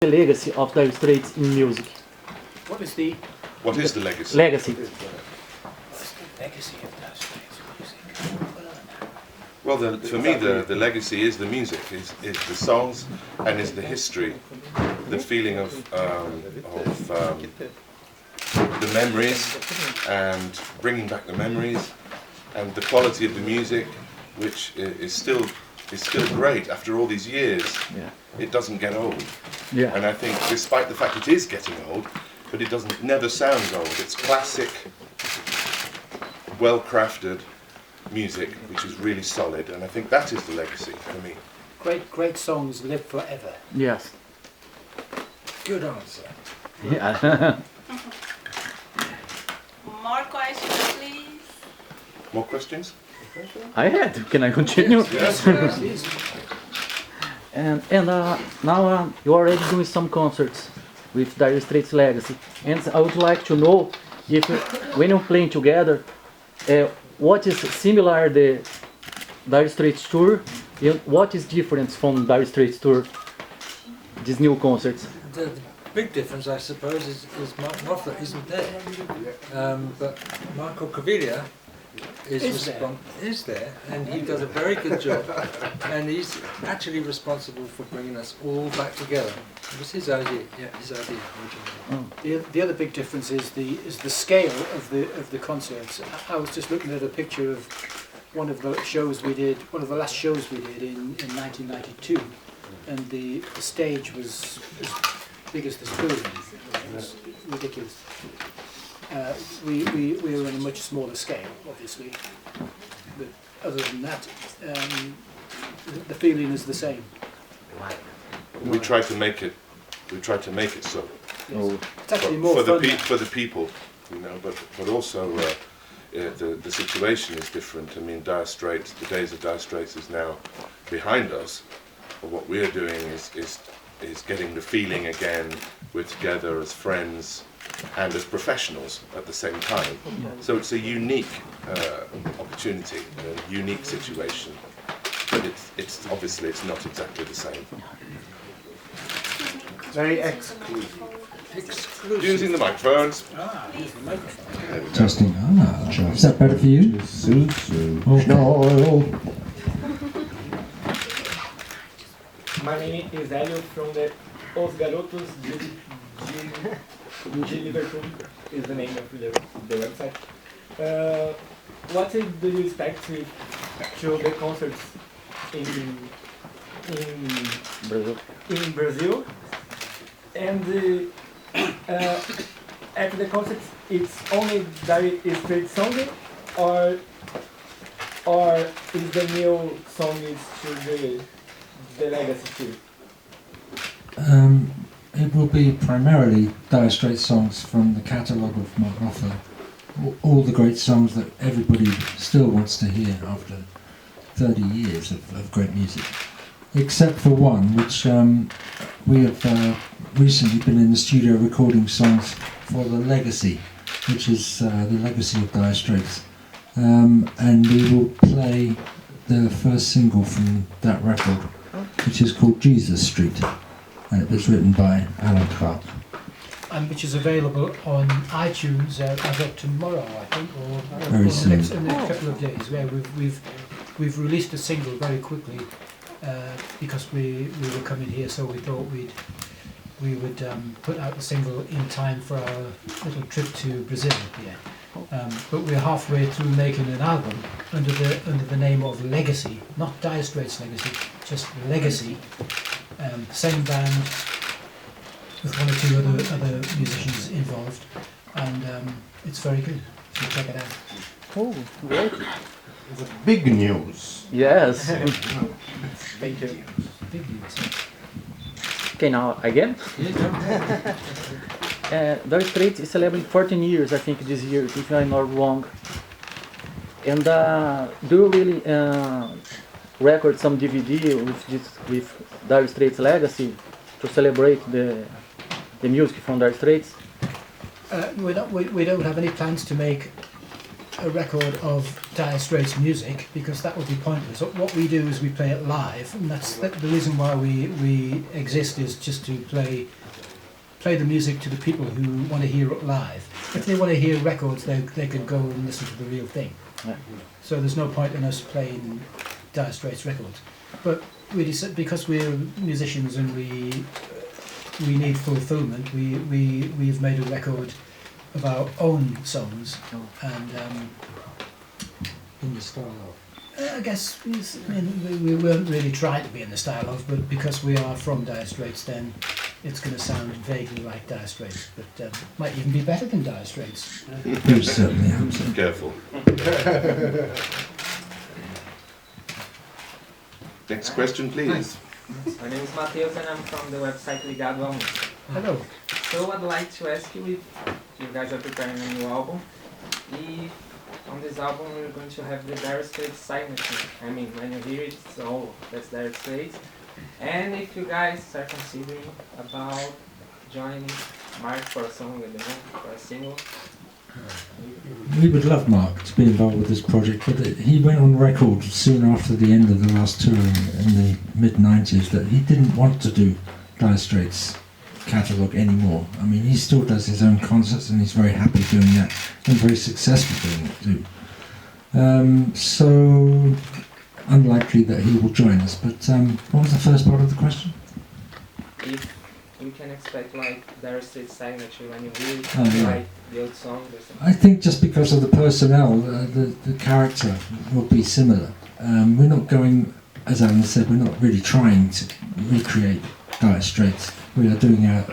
the legacy of Dire Straits in music? What is the legacy? Legacy. what's the legacy of Dire Straits music? Well, for me, the legacy is the music, is the songs, and is the history, the feeling of the memories, and bringing back the memories, and the quality of the music, which is still great after all these years. Yeah. It doesn't get old. Yeah. And I think, despite the fact it is getting old, but it never sounds old. It's classic, well-crafted music, which is really solid, and I think that is the legacy for me. Great songs live forever. Yes. Good answer. Yeah. More questions, please. More questions? I had. Can I continue? Yes. Please. And now you're already doing some concerts with Dire Straits Legacy, and I would like to know if when you're playing together, what is similar the Dire Straits tour, and what is different from Dire Straits tour? These new concerts. The big difference, I suppose, is Mark Knopfler isn't there, but Marco Cavíglia is there, and he does a very good job, and he's actually responsible for bringing us all back together. It was his idea, originally. The other big difference is the scale of the concerts. I was just looking at a picture of one of the last shows we did in 1992, and the stage was as big as the spoon. It was ridiculous. We were on a much smaller scale, obviously, but other than that, the feeling is the same. We try to make it. We try to make it so. Oh. It's actually more for fun. for the people, you know. But also the situation is different. I mean, Dire Straits. The days of Dire Straits is now behind us. But what we're doing is getting the feeling again. We're together as friends and as professionals at the same time. So it's a unique opportunity, a unique situation. But it's obviously it's not exactly the same. Very exclusive. Using the microphones. Here's the microphone. Testing. Is that better for you? Okay. My name is Elio from the Os Garotos de Liverpool is the name of the website. What do you expect to the concerts in Brazil? And at the concerts, it's only Dire Straits song, or is the new song to the legacy too? It will be primarily Dire Straits songs from the catalogue of Mark Knopfler. All the great songs that everybody still wants to hear after 30 years of great music. Except for one, which we have recently been in the studio recording songs for the legacy, which is the legacy of Dire Straits. And we will play the first single from that record, which is called Jesus Street. And it was written by Alan Clark. And which is available on iTunes as of tomorrow, I think, or Very soon. in the next couple of days. Where we've released a single very quickly because we were coming here, so we thought we would put out the single in time for our little trip to Brazil. But we're halfway through making an album under the name of Legacy, not Dire Straits Legacy, just Legacy. Same band with one or two other musicians involved, and it's very good. So check it out. Oh, great. It's big news. Yes. Thank you. Big news. Okay, now again. Dire Straits is celebrating 14 years, I think, this year, if I'm not wrong. And do you really record some DVD with Dire Straits Legacy to celebrate the music from Dire Straits? We don't have any plans to make a record of Dire Straits music, because that would be pointless. What we do is we play it live, and that's the reason why we exist, is just to play the music to the people who want to hear it live. If they want to hear records, they can go and listen to the real thing. Yeah. So there's no point in us playing Dire Straits records. But because we're musicians and we need fulfilment, we've made a record of our own songs, and In the style of. I guess we weren't really trying to be in the style of, but because we are from Dire Straits, then it's going to sound vaguely like Dire Straits, but might even be better than Dire Straits. You certainly hope so. Careful. Next question, please. My name is Matheus and I'm from the website Ligado a Música. Hello. So I'd like to ask you if you guys are preparing a new album, if on this album we're going to have the Dire Straits signature. I mean, when you hear it, it's that's Dire Straits. And if you guys are considering about joining Mark for a song with them, for a single. We would love Mark to be involved with this project, but he went on record soon after the end of the last tour in the mid-90s that he didn't want to do Dire Straits catalogue anymore. I mean, he still does his own concerts and he's very happy doing that and very successful doing it too. So unlikely that he will join us, but what was the first part of the question? If we can expect like Dire Straits signature when you hear it, Oh, yeah. like the old song or something. I think just because of the personnel, the character will be similar. We're not going, as Alan said, we're not really trying to recreate Dire Straits. We are doing our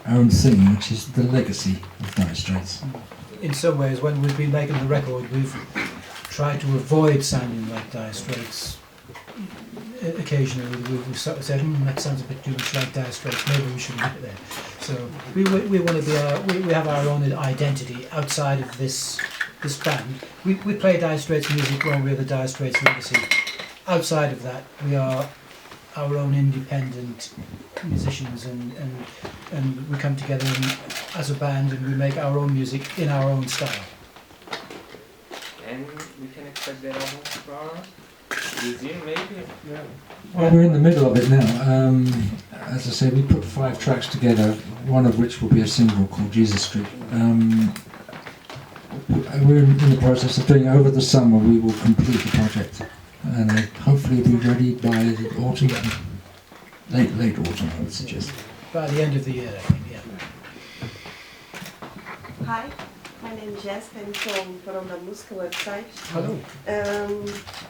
own thing, which is the legacy of Dire Straits. In some ways, when we've been making the record, we've tried to avoid sounding like Dire Straits. Occasionally, we've sort of said, that sounds a bit too much like Dire Straits, maybe we shouldn't put it there. So we want to be, we have our own identity outside of this band. We play Dire Straits music when we're the Dire Straits legacy. Outside of that, we are our own independent musicians, and we come together as a band and we make our own music in our own style. And we can expect that album for this year, maybe? Well, we're in the middle of it now. As I say, we put 5 tracks together, one of which will be a single called Jesus Street. We're in the process of doing it. Over the summer. We will complete the project, and hopefully be ready by the autumn, late autumn, I would suggest. By the end of the year, I think, yeah. Hi, my name is Jessica, I'm from Falaram da Música website. Hello.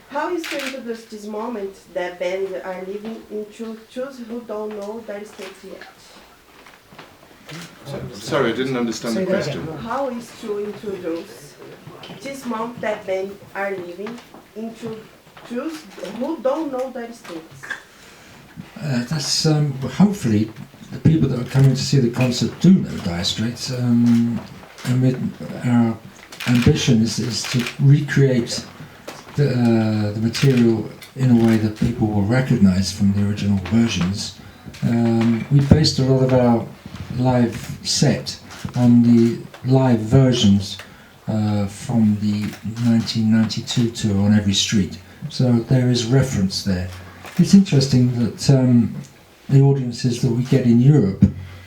How is to introduce this moment that bands are living into those who don't know Dire Straits yet? Sorry, I didn't understand the Say that question. again. How is to introduce this moment that bands are living into those who don't know Dire Straits? That's hopefully the people that are coming to see the concert do know Dire Straits. And our ambition is to recreate the material in a way that people will recognise from the original versions. We based a lot of our live set on the live versions from the 1992 tour on Every Street. So there is reference there. It's interesting that the audiences that we get in Europe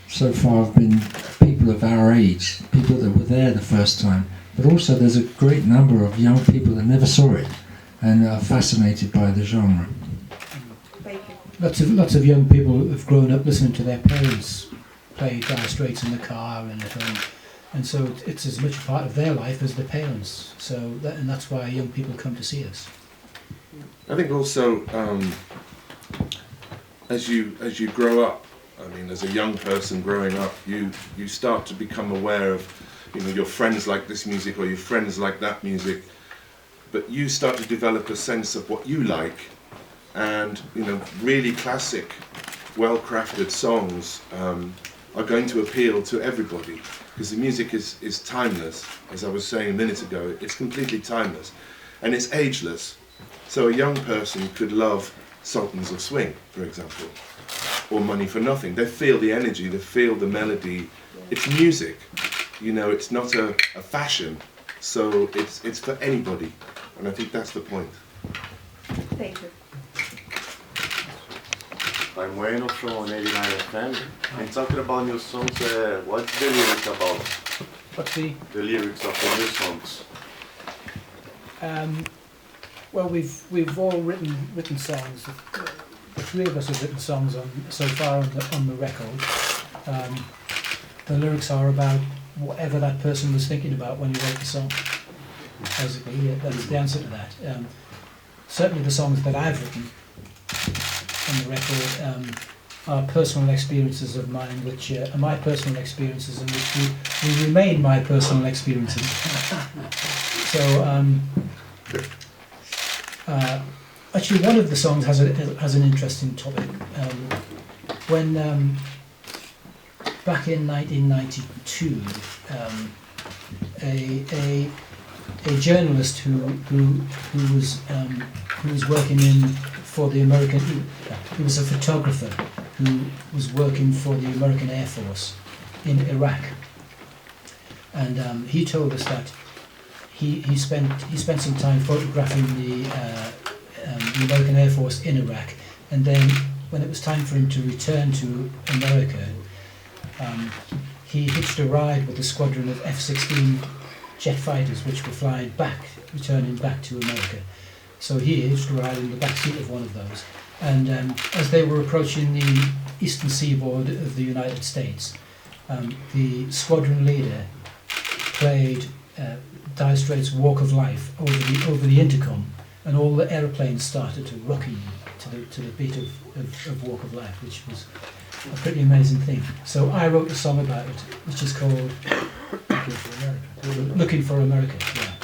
so far have been people of our age, people that were there the first time, but also there's a great number of young people that never saw it and are fascinated by the genre. Thank you. Lots of young people who have grown up listening to their parents play Dire Straits in the car and at home, and so it's as much a part of their life as their parents. So that's why young people come to see us. I think also as you grow up, I mean, as a young person growing up, you start to become aware of, your friends like this music or your friends like that music, but you start to develop a sense of what you like, and really classic, well-crafted songs are going to appeal to everybody, because the music is timeless. As I was saying a minute ago, it's completely timeless, and it's ageless. So a young person could love Sultans of Swing, for example, or Money for Nothing. They feel the energy, they feel the melody. It's music, it's not a fashion So it's for anybody, and I think that's the point. Thank you. I'm Bueno from 89 FM. And talking about new songs, what's the lyrics about? What's the? The lyrics of the new songs. Well, we've all written songs. The three of us have written songs so far on the record. The lyrics are about whatever that person was thinking about when he wrote the song. Basically, yeah, that is the answer to that. Certainly, the songs that I've written on the record are personal experiences of mine, which are my personal experiences, and which will remain my personal experiences. So, actually, one of the songs has an interesting topic. When back in 1992, a journalist who was working for the American, he was a photographer who was working for the American Air Force in Iraq, and he told us that he spent some time photographing the American Air Force in Iraq, and then when it was time for him to return to America, he hitched a ride with a squadron of F-16 jet fighters which were returning back to America. So he hitched a ride in the back seat of one of those, and as they were approaching the eastern seaboard of the United States, the squadron leader played Dire Straits' Walk of Life over the intercom, and all the aeroplanes started to rocking to the beat of Walk of Life, which was a pretty amazing thing. So I wrote a song about it, which is called Looking for America. Yeah.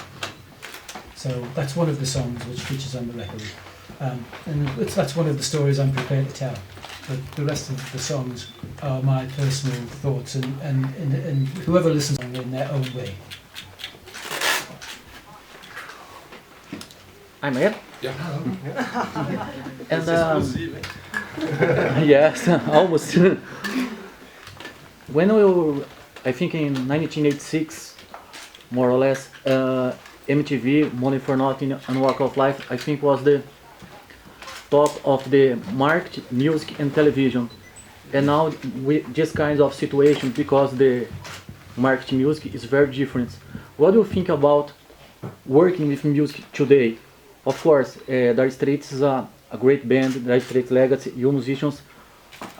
So that's one of the songs which features on the record, and that's one of the stories I'm prepared to tell. But the rest of the songs are my personal thoughts, and whoever listens in their own way. I'm Ed. Yeah. And yes, almost. When we were, I think in 1986, more or less, MTV, Money for Nothing and Walk of Life, I think was the top of the market music and television. And now with this kind of situation, because the market music is very different. What do you think about working with music today? Of course, Dire Straits is a great band, Dire Straits legacy, you musicians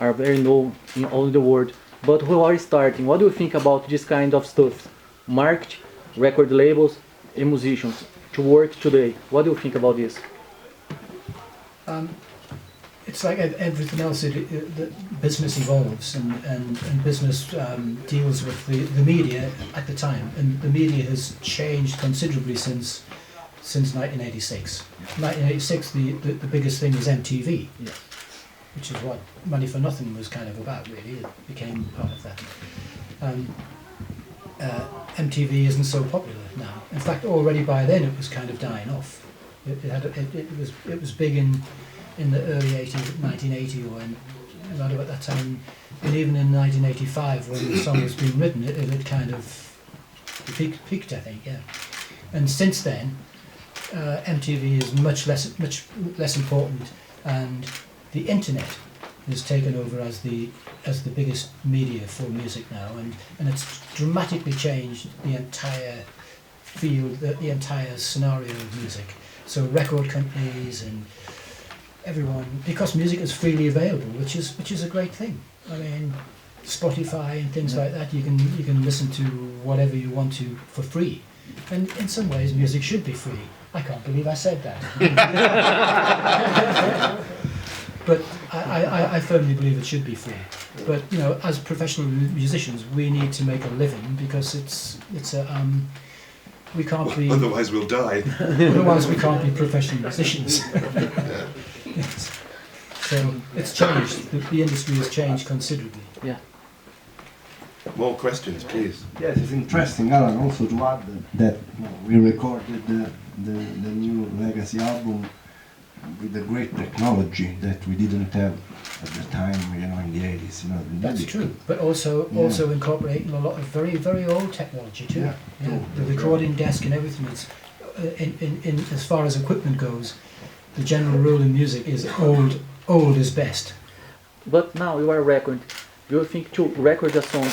are very known in all the world. But who are starting, what do you think about this kind of stuff? Market, record labels, and musicians to work today. What do you think about this? It's like everything else, the business evolves, and business deals with the media at the time, and the media has changed considerably since 1986. 1986, the biggest thing was MTV, yeah, which is what Money for Nothing was kind of about, really. It became part of that. MTV isn't so popular now. In fact, already by then it was kind of dying off. It was big in the early 80s, 1980, or around about that time, and even in 1985 when the song was being written, it had kind of peaked, I think, yeah. And since then, MTV is much less important, and the internet has taken over as the biggest media for music now, and it's dramatically changed the entire field, the entire scenario of music. So record companies and everyone, because music is freely available, which is a great thing. I mean, Spotify and things like that, you can listen to whatever you want to for free, and in some ways music should be free. I can't believe I said that. But I firmly believe it should be free. But you know, as professional musicians, we need to make a living, because we can't be. Otherwise, we'll die. Otherwise, we can't be professional musicians. Yes. So it's changed. The industry has changed considerably. Yeah. More questions, please. Yes, it's interesting, Alan, also to add that we recorded the new Legacy album with a great technology that we didn't have at the time, you know, in the 80s. You know, That's true, but also incorporating a lot of very, very old technology too. Yeah. The recording desk and everything. It's in as far as equipment goes, the general rule in music is old is best. But now you are a record. Do you think to record a song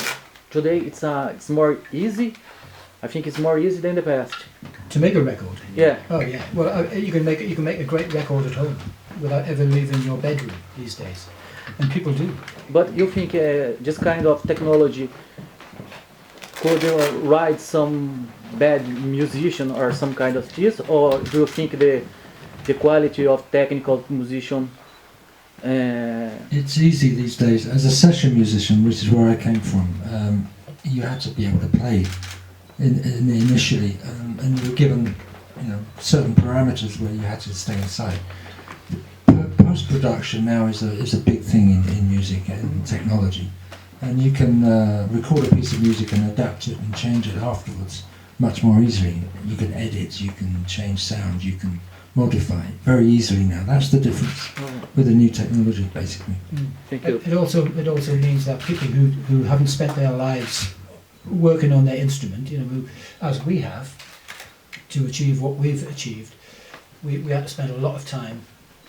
today it's more easy? I think it's more easy than the past. To make a record? Yeah. Oh yeah. Well, you can make a great record at home without ever leaving your bedroom these days, and people do. But you think this kind of technology could write some bad musician or some kind of this, or do you think the quality of technical musician? It's easy these days. As a session musician, which is where I came from, you had to be able to play initially, and you were given, you know, certain parameters where you had to stay inside. Post-production now is a big thing in music and technology, and you can record a piece of music and adapt it and change it afterwards much more easily. You can edit, you can change sound, you can modify it very easily now. That's the difference with the new technology, basically. Thank you. It also means that people who haven't spent their lives working on their instrument, you know, who, as we have, to achieve what we've achieved, we had to spend a lot of time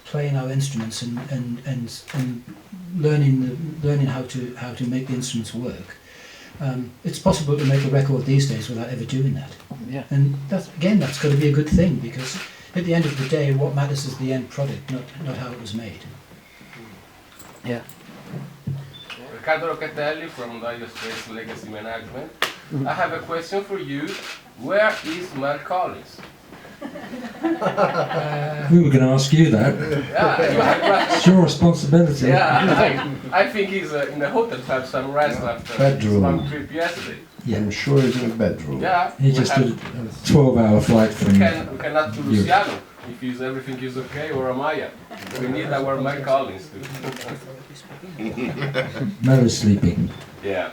playing our instruments and learning how to make the instruments work. It's possible to make a record these days without ever doing that. Yeah. And that's got to be a good thing, because at the end of the day, what matters is the end product, not how it was made. Yeah. Ricardo Rocatelli from Dire Straits Legacy Management. I have a question for you. Where is Mark Collins? We were going to ask you that. Yeah, It's your responsibility. yeah, I think he's in the hotel to have some rest after Bedroom. his long trip yesterday. Yeah. I'm sure he's in a bedroom. Yeah, He just did a 12-hour flight from we cannot do Europe. Luciano if everything is okay, or Amaya. We need our Mark Collins too. Mel is sleeping. Yeah.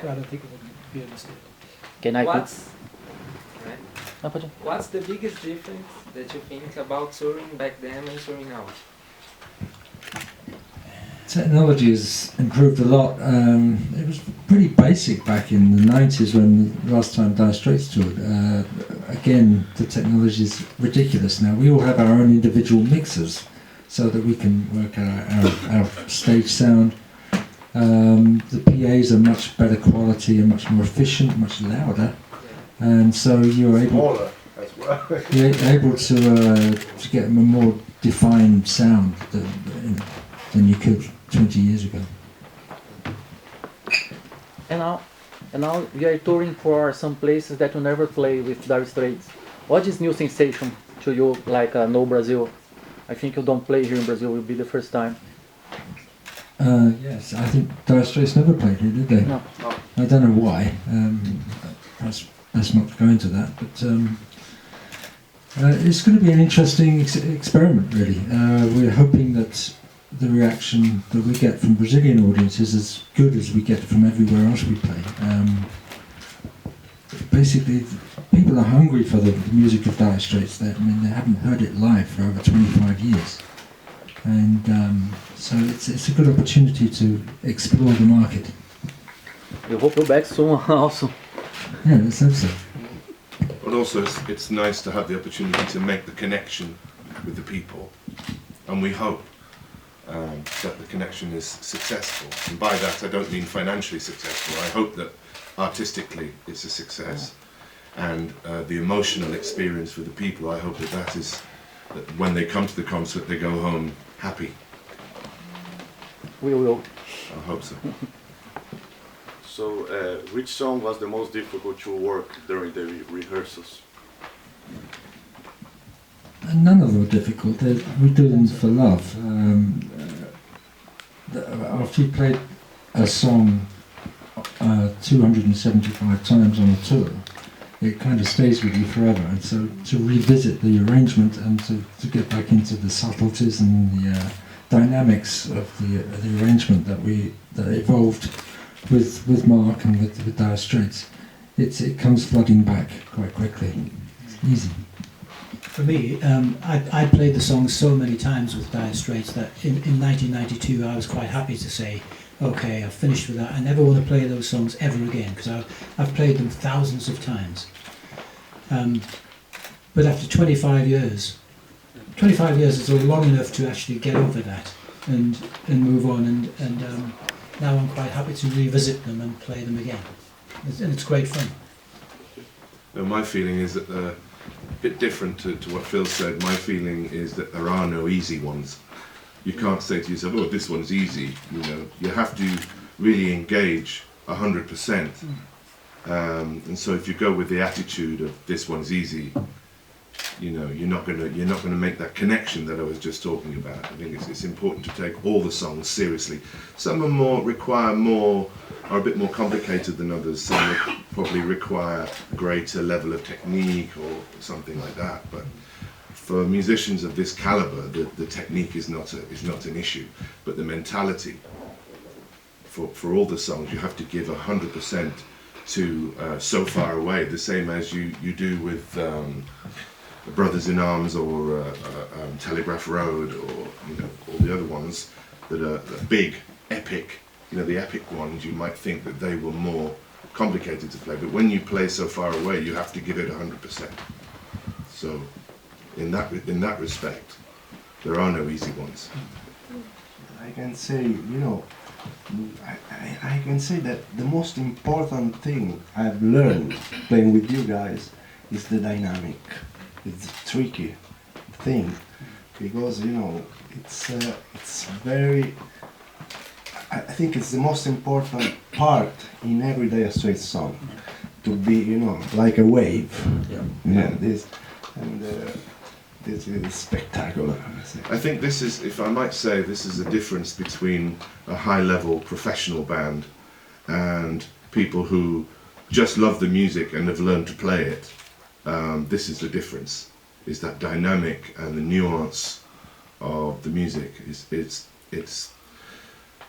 I don't think it would be a mistake. Can I put? What's the biggest difference that you think about touring back then and touring now? Technology has improved a lot. It was pretty basic back in the 90s when the last time Dire Straits toured. Again, the technology is ridiculous now. We all have our own individual mixers so that we can work our stage sound. The PAs are much better quality and much more efficient, much louder. And so you're able, you're able to get a more defined sound than you could 20 years ago. And now we are touring for some places that you never play with Dire Straits. What is new sensation to you, like no Brazil? I think you don't play here in Brazil, will be the first time. Yes, I think Dire Straits never played here, did they? No. I don't know why. Let's not go into that, but it's going to be an interesting experiment, really. We're hoping that the reaction that we get from Brazilian audiences is as good as we get from everywhere else we play. Basically, people are hungry for the music of Dire Straits. I mean, they haven't heard it live for over 25 years. And so it's a good opportunity to explore the market. We hope you're back soon also. Yeah, let's hope so. But also it's nice to have the opportunity to make the connection with the people. And we hope that the connection is successful. And by that I don't mean financially successful. I hope that artistically it's a success. And the emotional experience for the people, I hope that is that when they come to the concert they go home happy. We will. I hope so. So, which song was the most difficult to work during the rehearsals? None of them are difficult. We do them for love. After you played a song 275 times on a tour, it kind of stays with you forever. And so to revisit the arrangement and to get back into the subtleties and the dynamics of the arrangement that evolved with Mark and with Dire Straits, it comes flooding back quite quickly. It's easy. For me, I played the song so many times with Dire Straits that in 1992 I was quite happy to say, okay, I've finished with that. I never want to play those songs ever again because I've played them thousands of times. But after 25 years is long enough to actually get over that and move on. And now I'm quite happy to revisit them and play them again. And it's great fun. My feeling is that a bit different to what Phil said. My feeling is that there are no easy ones. You can't say to yourself, "Oh, this one's easy." You know, you have to really engage 100%. And so, if you go with the attitude of "this one's easy," you know, you're not gonna make that connection that I was just talking about. I think it's important to take all the songs seriously. Some are a bit more complicated than others. Some probably require a greater level of technique or something like that. But for musicians of this caliber, the technique is not an issue, but the mentality. For all the songs, you have to give 100% to "So Far Away," the same as you do with Brothers in Arms or Telegraph Road, or all the other ones that are big, epic. The epic ones, you might think that they were more complicated to play, but when you play "So Far Away," you have to give it 100%. So, in that respect, there are no easy ones. I can say, I can say that the most important thing I've learned playing with you guys is the dynamic. It's a tricky thing because it's very. I think it's the most important part in every Dire Straits song to be, like a wave. This is spectacular. I think this is, if I might say, this is the difference between a high-level professional band and people who just love the music and have learned to play it. This is the difference. Is that dynamic and the nuance of the music. It's.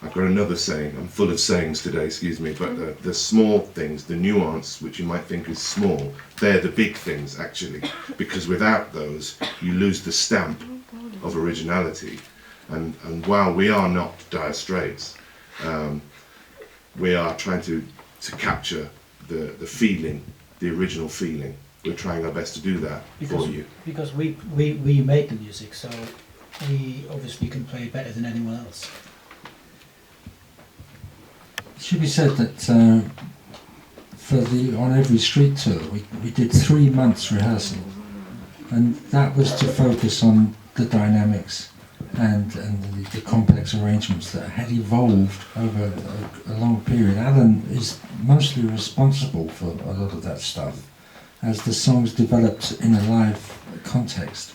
I've got another saying. I'm full of sayings today. Excuse me, but the small things, the nuance, which you might think is small, they're the big things actually. Because without those, you lose the stamp of originality. And while we are not Dire Straits, we are trying to capture the feeling, the original feeling. We're trying our best to do that for you. Because we made the music, so we obviously can play better than anyone else. It should be said that on every street tour we did 3 months rehearsal, and that was to focus on the dynamics and the complex arrangements that had evolved over a long period. Alan is mostly responsible for a lot of that stuff as the songs developed in a live context.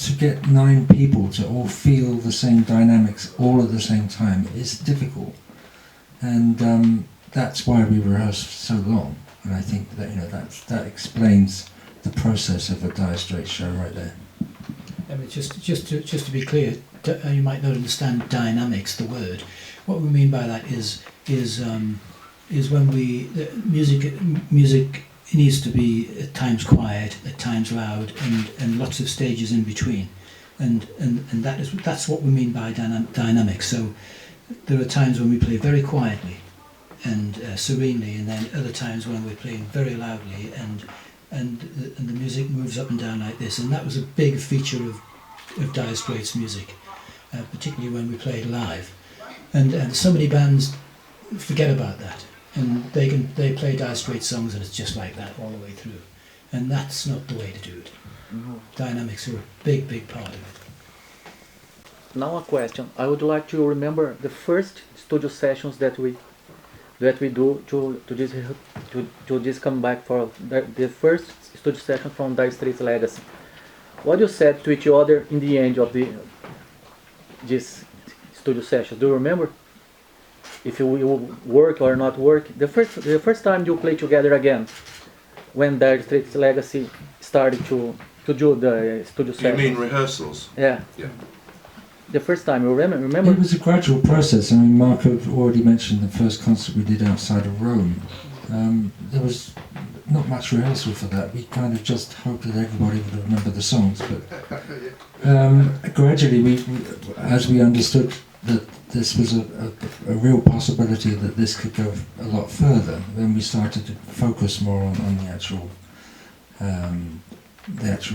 To get 9 people to all feel the same dynamics all at the same time is difficult, and that's why we rehearse so long. And I think that that explains the process of a Dire Straits show right there. I mean, just to be clear, you might not understand dynamics, the word. What we mean by that is when music needs to be at times quiet, at times loud, and lots of stages in between, and that's what we mean by dynamics. So there are times when we play very quietly and serenely, and then other times when we're playing very loudly, and the music moves up and down like this. And that was a big feature of Dire Straits music, particularly when we played live. And so many bands forget about that. And they play Dire Straits songs and it's just like that all the way through, and that's not the way to do it. Dynamics are a big part of it. Now a question. I would like to remember the first studio sessions that we do to this comeback for the first studio session from Dire Straits Legacy. What you said to each other in the end of this studio session? Do you remember? If you will work or not work, the first time you play together again, when Dire Straits Legacy started to do the studio session. You mean rehearsals? Yeah. The first time, you remember? It was a gradual process. I mean, Marco already mentioned the first concert we did outside of Rome. not much rehearsal for that. We kind of just hoped that everybody would remember the songs. But gradually, as we understood that this was a real possibility that this could go a lot further, then we started to focus more on the actual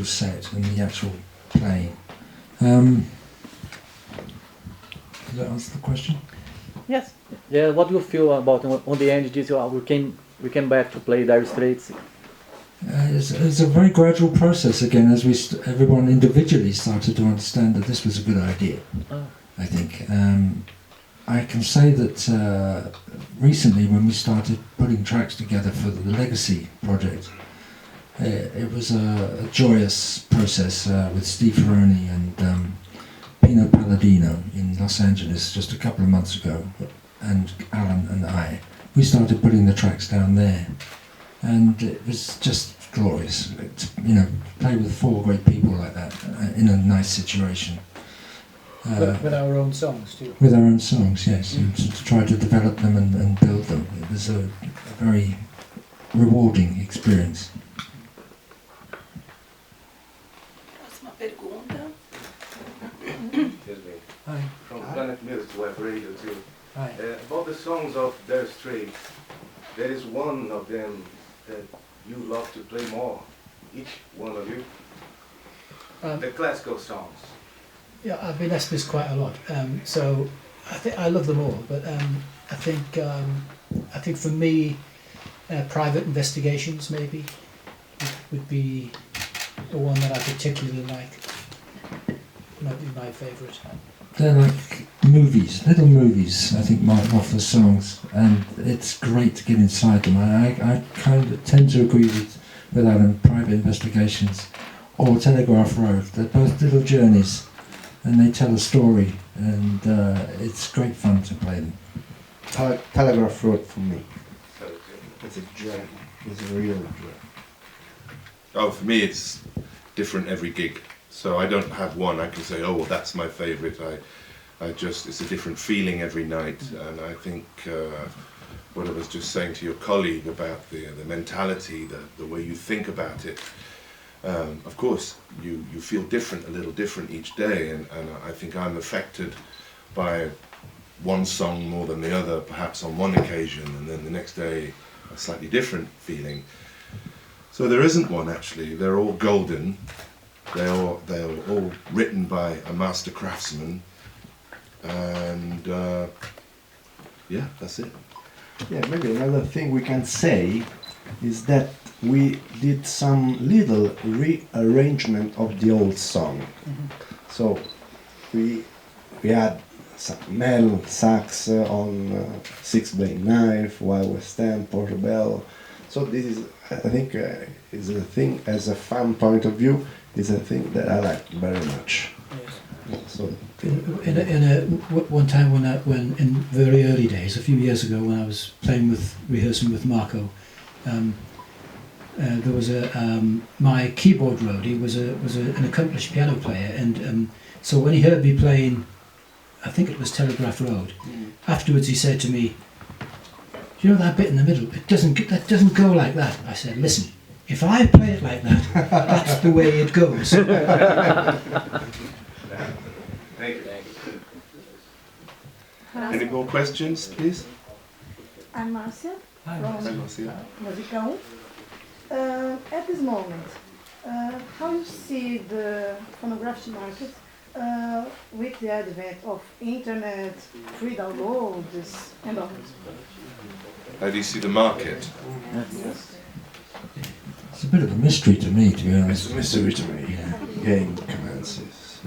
set and the actual playing. Does that answer the question? Yes. Yeah. What do you feel about on the end? We came back to play Dire Straits. It's a very gradual process again, as everyone individually started to understand that this was a good idea. Oh. I think I can say that recently, when we started putting tracks together for the Legacy project, it was a joyous process with Steve Ferroni and Pino Palladino in Los Angeles just a couple of months ago, and Alan and I. We started putting the tracks down there, and it was just glorious. Play with 4 great people like that in a nice situation. With our own songs too. With our own songs, yes, and to try to develop them and build them. It was a very rewarding experience. Próxima pergunta. Excuse me. Hi. From Planet Music to Web Radio too. Hi. About the songs of Dire Straits, there is one of them that you love to play more, each one of you. The classical songs. Yeah, I've been asked this quite a lot. So I think I love them all, but I think for me, Private Investigations maybe would be the one that I particularly like. Might be my favourite. They're like movies, little movies, I think, Mark Knopfler's songs, and it's great to get inside them. I kind of tend to agree with Adam, Private Investigations or Telegraph Road. They're both little journeys, and they tell a story, and it's great fun to play them. Telegraph Road for me. It's a journey. It's a real journey. Oh, for me it's different every gig. So I don't have one I can say, oh, well, that's my favourite. It's a different feeling every night. And I think what I was just saying to your colleague about the mentality, the way you think about it, of course, you feel different, a little different each day. And I think I'm affected by one song more than the other, perhaps on one occasion, and then the next day a slightly different feeling. So there isn't one actually. They're all golden. They're all written by a master craftsman, and yeah, that's it. Yeah, maybe another thing we can say is that we did some little rearrangement of the old song. Mm-hmm. So we had some male sax on 6-blade knife, Wild West End, Portobello. So this is, I think, is a thing, as a fan point of view, is a thing that I like very much. Yes. So one time when in very early days, a few years ago, when I was rehearsing with Marco, there was my keyboard roadie was an accomplished piano player, and so when he heard me playing, I think it was Telegraph Road, afterwards he said to me, "You know that bit in the middle? That doesn't go like that." I said, "Listen, if I play it like that, that's the way it goes." Thank you. Any more questions, please? I'm Marcia Hi, from Musica 1. At this moment, how you see the phonographic market with the advent of internet, free downloads, and all? How do you see the market? Yes. It's a bit of a mystery to me, to be honest. It's a mystery to me. Yeah. Game commences.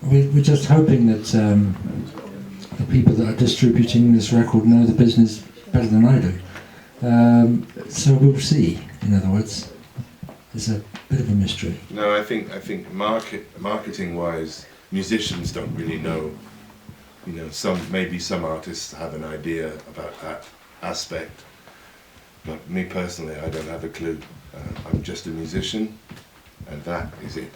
We're just hoping that the people that are distributing this record know the business better than I do. So we'll see. In other words, it's a bit of a mystery. No, I think marketing-wise, musicians don't really know. You know, maybe some artists have an idea about that aspect, but me personally, I don't have a clue. I'm just a musician, and that is it.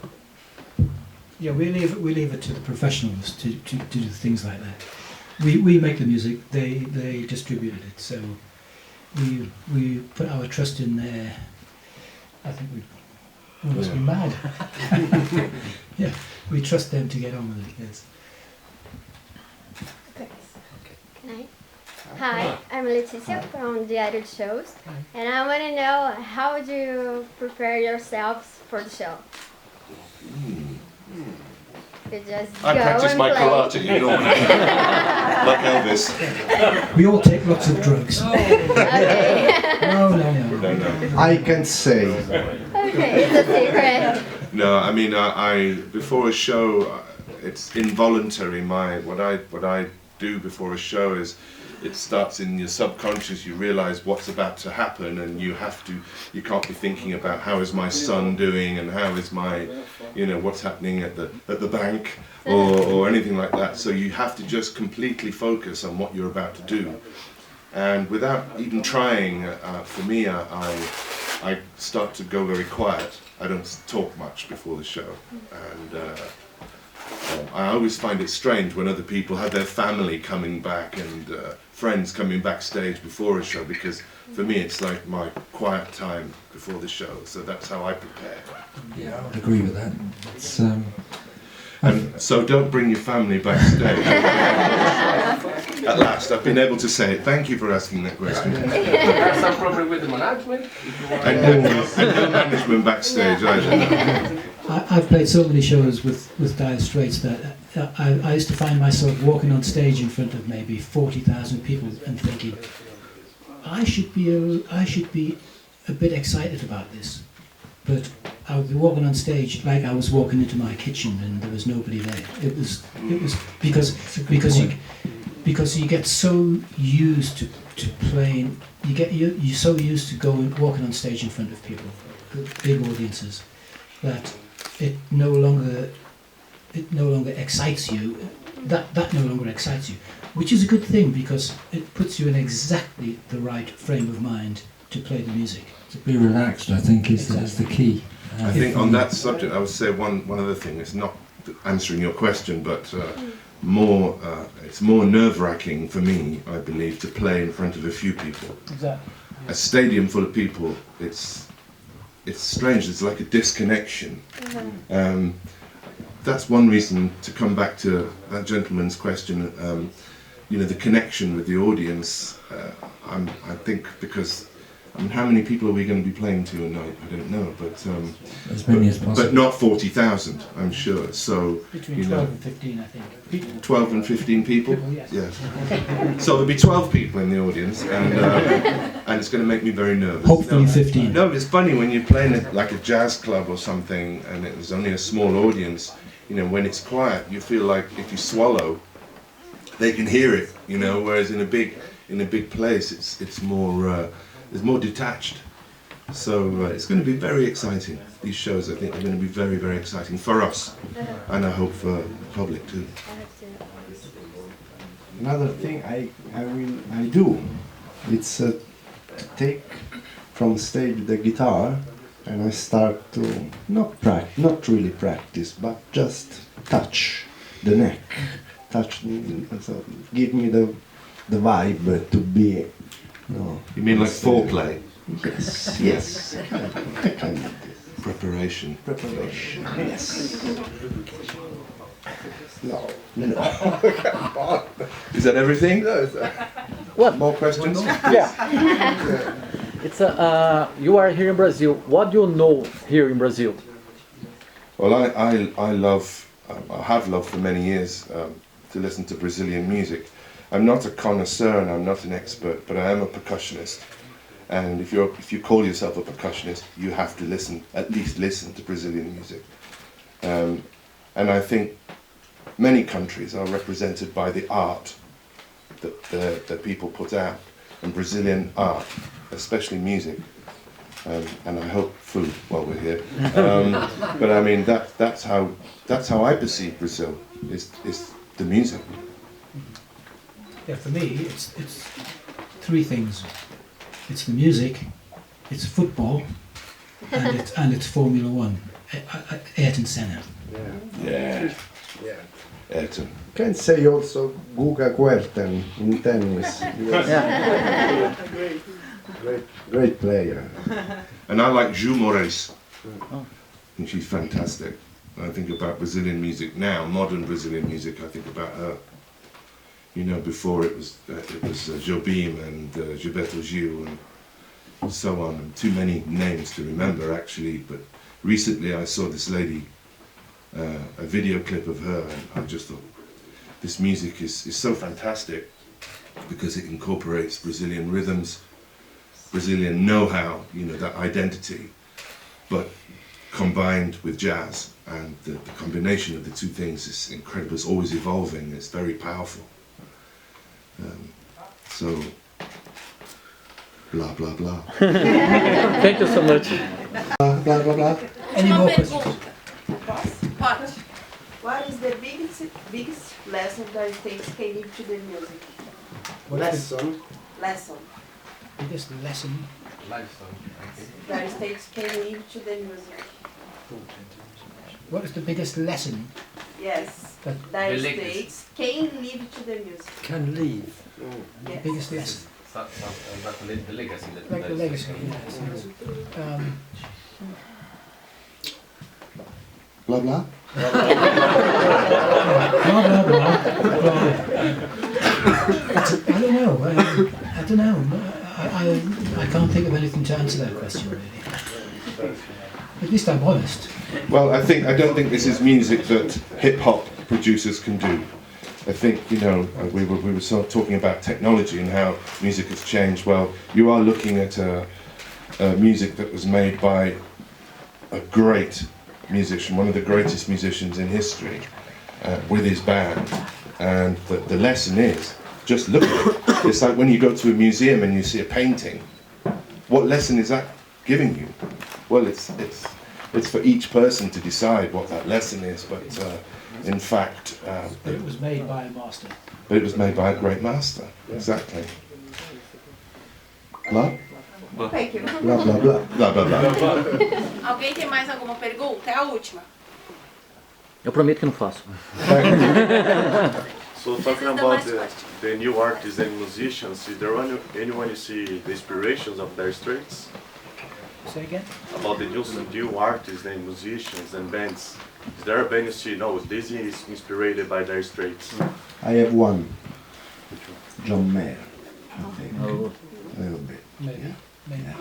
Yeah, we leave it to the professionals to do things like that. We make the music, they distributed it, so we put our trust in their. I think we must be mad. Yeah, we trust them to get on with it. Yes. Can I? Hi, I'm Leticia from Dire Straits, and I want to know, how do you prepare yourselves for the show? You just I go practice and my play. karate, you know, like Elvis. We all take lots of drugs. Okay. No. I can say. Okay, it's a secret. No, I mean, I before a show, it's involuntary. What I do before a show is, it starts in your subconscious. You realize what's about to happen, and you can't be thinking about how is my son doing and how is my, what's happening at the bank or anything like that. So you have to just completely focus on what you're about to do, and without even trying, for me, I start to go very quiet. I don't talk much before the show, and I always find it strange when other people have their family coming back and friends coming backstage before a show, because for me it's like my quiet time before the show, so that's how I prepare. Yeah, I would agree with that. It's, and so don't bring your family backstage. At last, I've been able to say it. Thank you for asking that question. There's some problem with the management. And no management backstage either. I've played so many shows with Dire Straits that I used to find myself walking on stage in front of maybe 40,000 people and thinking, I should be a bit excited about this, but I would be walking on stage like I was walking into my kitchen and there was nobody there. It was because you get so used to playing, you're so used to walking on stage in front of people, big audiences, that it no longer excites you. That no longer excites you, which is a good thing, because it puts you in exactly the right frame of mind to play the music. To be relaxed, I think, is the key. I think on that subject, I would say one other thing. It's not answering your question, but it's more nerve-wracking for me, I believe, to play in front of a few people. Exactly. A stadium full of people, it's strange. It's like a disconnection. That's one reason, to come back to that gentleman's question. The connection with the audience. I think because. How many people are we going to be playing to a night? I don't know, but as many as possible. But not 40,000, I'm sure. So between 12 and 15, I think. 12 and 15 people. Yes. So there'll be 12 people in the audience, and it's going to make me very nervous. Hopefully 15. No, it's funny when you're playing at like a jazz club or something, and there's only a small audience. When it's quiet, you feel like if you swallow, they can hear it. Whereas in a big place, it's more. Is more detached, so it's going to be very exciting. These shows, I think, are going to be very, very exciting for us, and I hope for the public too. Another thing I do, it's take from stage the guitar, and I start to not really practice, but just touch the neck, so give me the vibe to be. No. You mean like foreplay? Yes. Preparation. Yes. No. Is that everything? What? More questions? Yeah. It's you are here in Brazil. What do you know here in Brazil? Well, I have loved for many years to listen to Brazilian music. I'm not a connoisseur and I'm not an expert, but I am a percussionist. And if you call yourself a percussionist, you have to at least listen to Brazilian music. And I think many countries are represented by the art that people put out, and Brazilian art, especially music. And I hope food while we're here. But I mean that's how I perceive Brazil is the music. Yeah, for me, it's three things. It's the music, it's football, and it's Formula One. Ayrton Senna. Yeah. Ayrton. Can say also Guga Kuerten in tennis. Great player. And I like Ju Moraes. Oh. I think she's fantastic. When I think about Brazilian music now, modern Brazilian music, I think about her. You know, before it was Jobim and Gilberto Gil and so on. And too many names to remember actually, but recently I saw this lady, a video clip of her, and I just thought, this music is so fantastic because it incorporates Brazilian rhythms, Brazilian know-how, you know, that identity, but combined with jazz, and the combination of the two things is incredible. It's always evolving. It's very powerful. So, blah blah blah. Thank you so much. Blah blah blah. Any more questions? Pode. What is the biggest lesson Dire Straits can give to the music? Lesson. Lesson. Biggest lesson. Dire Straits can give to the music. What is the biggest lesson? Yes. That Dire Straits can live to the music. Can leave. the Yes. biggest lesson. Like the legacy that Like the legacy, yes. Blah blah. Blah blah blah. I don't know. I don't know. I can't think of anything to answer that question really. At least I'm honest. Well, I don't think this is music that hip-hop producers can do. I think, you know, we were sort of talking about technology and how music has changed. Well, you are looking at music that was made by a great musician, one of the greatest musicians in history, with his band. And the lesson is, just look at it. It's like when you go to a museum and you see a painting. What lesson is that giving you? Well, it's for each person to decide what that lesson is, but in fact... But it was made by a master. But it was made by a great master, exactly. Blah? Thank you. Blah blah blah. Blah, blah, blah. Alguém tem mais alguma pergunta? É a última. Eu prometo que não faço. So talking about the new artists and musicians, is there anyone you see the inspirations of Dire Straits? Say again? About the new artists and musicians and bands. Is there a band you see, no, this is inspired by Dire Straits? I have one. John Mayer, I think. Oh. A little bit. Maybe. Maybe. Yeah.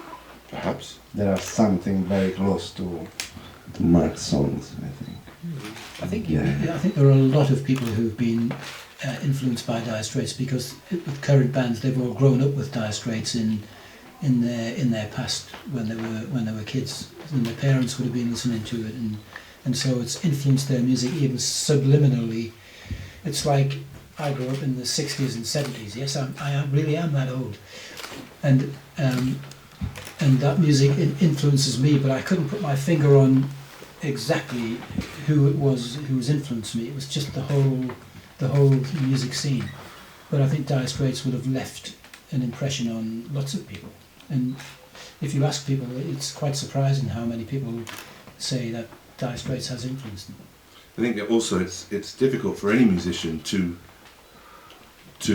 Perhaps. There are something very close to Mark's songs, I think. I think Yeah. I think there are a lot of people who've been influenced by Dire Straits because with current bands they've all grown up with Dire Straits in their past when they were kids, and their parents would have been listening to it, and so it's influenced their music even subliminally. It's like I grew up in the 60s and 70s. Yes, I really am that old, and that music influences me, but I couldn't put my finger on exactly who it was who's influenced me. It was just the whole music scene. But I think Dire Straits would have left an impression on lots of people. And if you ask people, it's quite surprising how many people say that Dire Straits has influenced them. I think that also it's difficult for any musician to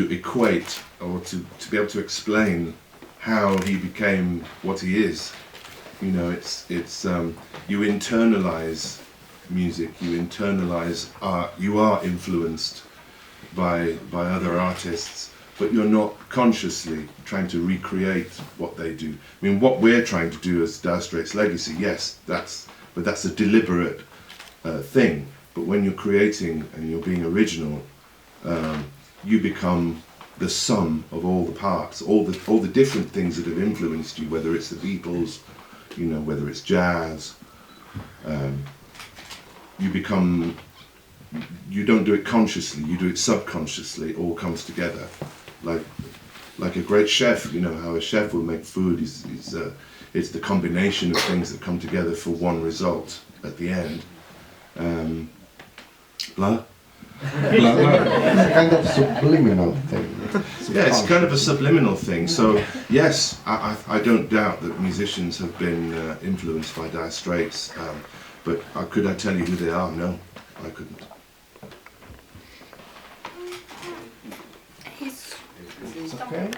equate or to be able to explain how he became what he is. You know, it's you internalize music, you internalize art, you are influenced by other artists, but you're not consciously trying to recreate what they do. I mean, what we're trying to do as Dire Straits Legacy, yes, that's a deliberate thing. But when you're creating and you're being original, you become the sum of all the parts, all the different things that have influenced you, whether it's the Beatles, you know, whether it's jazz. You don't do it consciously, you do it subconsciously. It all comes together, like a great chef. You know how a chef will make food. It's the combination of things that come together for one result at the end. Blah. Blah, blah. It's a kind of subliminal thing. Yeah, it's kind of a subliminal thing. So yes, I don't doubt that musicians have been influenced by Dire Straits, but could I tell you who they are? No, I couldn't. Isso. Okay.